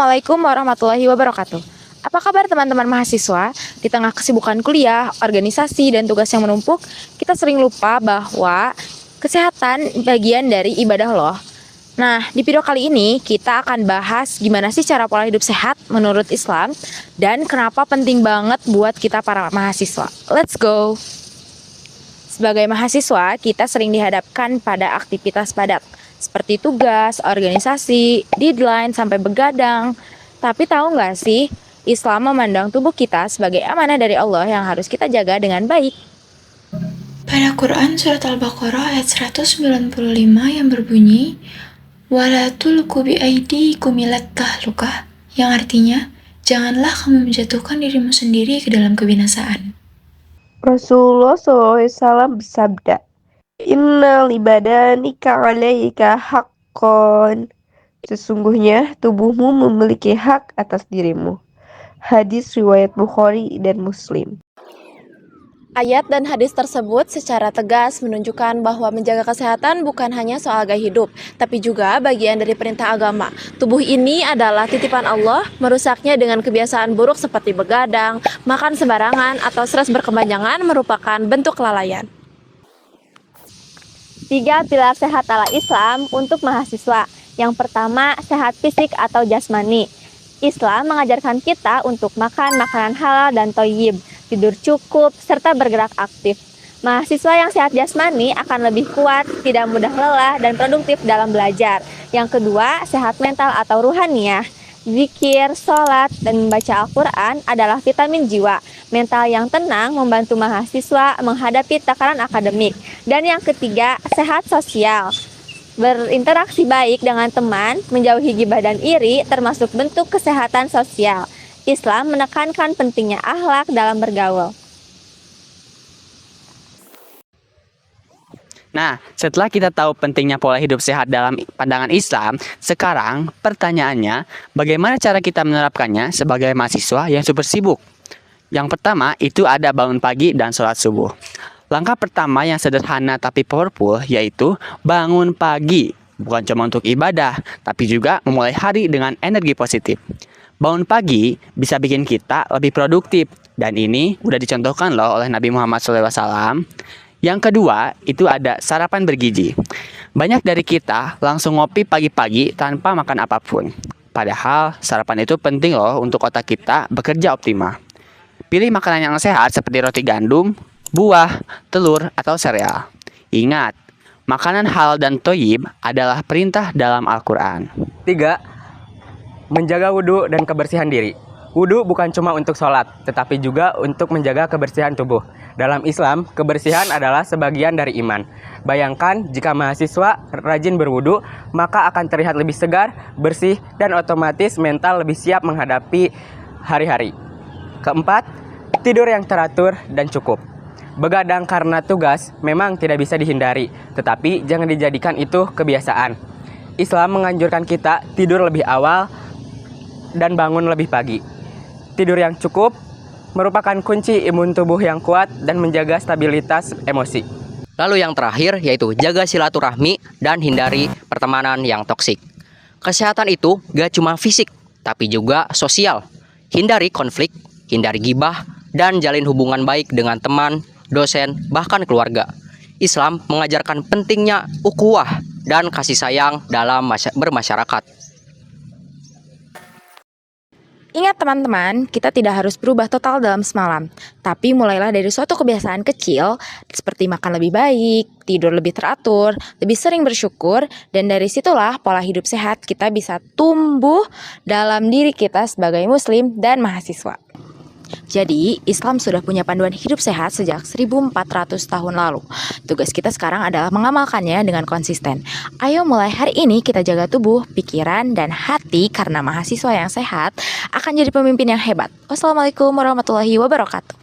Assalamualaikum warahmatullahi wabarakatuh. Apa kabar teman-teman mahasiswa? Di tengah kesibukan kuliah, organisasi, dan tugas yang menumpuk, kita sering lupa bahwa kesehatan bagian dari ibadah loh. Nah, di video kali ini kita akan bahas gimana sih cara pola hidup sehat menurut Islam dan kenapa penting banget buat kita para mahasiswa. Let's go! Sebagai mahasiswa, kita sering dihadapkan pada aktivitas padat, seperti tugas, organisasi, deadline, sampai begadang. Tapi tahu nggak sih, Islam memandang tubuh kita sebagai amanah dari Allah yang harus kita jaga dengan baik. Pada Quran Surat Al-Baqarah ayat 195 yang berbunyi, "Wala tulqu biaydikum ilat tahlukah," yang artinya, janganlah kamu menjatuhkan dirimu sendiri ke dalam kebinasaan. Rasulullah SAW bersabda, "Inna libadanika alaika haqqan." Sesungguhnya tubuhmu memiliki hak atas dirimu. Hadis riwayat Bukhari dan Muslim. Ayat dan hadis tersebut secara tegas menunjukkan bahwa menjaga kesehatan bukan hanya soal gaya hidup, tapi juga bagian dari perintah agama. Tubuh ini adalah titipan Allah, merusaknya dengan kebiasaan buruk seperti begadang, makan sembarangan, atau stres berkepanjangan merupakan bentuk kelalaian. 3 pilar sehat ala Islam untuk mahasiswa. Yang pertama, sehat fisik atau jasmani. Islam mengajarkan kita untuk makan makanan halal dan thayyib, tidur cukup, serta bergerak aktif. Mahasiswa yang sehat jasmani akan lebih kuat, tidak mudah lelah, dan produktif dalam belajar. Yang kedua, sehat mental atau ruhaniyah. Zikir, sholat, dan membaca Al-Quran adalah vitamin jiwa. Mental yang tenang membantu mahasiswa menghadapi tekanan akademik. Dan yang ketiga, sehat sosial. Berinteraksi baik dengan teman, menjauhi gibah dan iri, termasuk bentuk kesehatan sosial. Islam menekankan pentingnya akhlak dalam bergaul. Nah, setelah kita tahu pentingnya pola hidup sehat dalam pandangan Islam, sekarang pertanyaannya, bagaimana cara kita menerapkannya sebagai mahasiswa yang super sibuk? Yang pertama, itu ada bangun pagi dan sholat subuh. Langkah pertama yang sederhana tapi powerful yaitu bangun pagi. Bukan cuma untuk ibadah, tapi juga memulai hari dengan energi positif. Bangun pagi bisa bikin kita lebih produktif. Dan ini udah dicontohkan loh oleh Nabi Muhammad SAW. Yang kedua, itu ada sarapan bergizi. Banyak dari kita langsung ngopi pagi-pagi tanpa makan apapun. Padahal sarapan itu penting loh untuk otak kita bekerja optimal. Pilih makanan yang sehat seperti roti gandum, buah, telur, atau sereal. Ingat, makanan halal dan thayyib adalah perintah dalam Al-Quran. 3. Menjaga wudhu dan kebersihan diri. Wudhu bukan cuma untuk sholat, tetapi juga untuk menjaga kebersihan tubuh. Dalam Islam, kebersihan adalah sebagian dari iman. Bayangkan jika mahasiswa rajin berwudhu, maka akan terlihat lebih segar, bersih, dan otomatis mental lebih siap menghadapi hari-hari. Keempat, tidur yang teratur dan cukup. Begadang karena tugas memang tidak bisa dihindari, tetapi jangan dijadikan itu kebiasaan. Islam menganjurkan kita tidur lebih awal dan bangun lebih pagi. Tidur yang cukup merupakan kunci imun tubuh yang kuat dan menjaga stabilitas emosi. Lalu yang terakhir yaitu jaga silaturahmi dan hindari pertemanan yang toksik. Kesehatan itu gak cuma fisik, tapi juga sosial. Hindari konflik, hindari gibah, dan jalin hubungan baik dengan teman, dosen, bahkan keluarga. Islam mengajarkan pentingnya ukhuwah dan kasih sayang dalam bermasyarakat. Ingat teman-teman, kita tidak harus berubah total dalam semalam. Tapi mulailah dari suatu kebiasaan kecil, seperti makan lebih baik, tidur lebih teratur, lebih sering bersyukur, dan dari situlah pola hidup sehat kita bisa tumbuh dalam diri kita sebagai muslim dan mahasiswa. Jadi, Islam sudah punya panduan hidup sehat sejak 1400 tahun lalu. Tugas kita sekarang adalah mengamalkannya dengan konsisten. Ayo mulai hari ini kita jaga tubuh, pikiran, dan hati karena mahasiswa yang sehat akan jadi pemimpin yang hebat. Wassalamualaikum warahmatullahi wabarakatuh.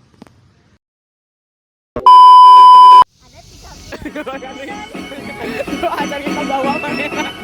Ada kita bawa mana?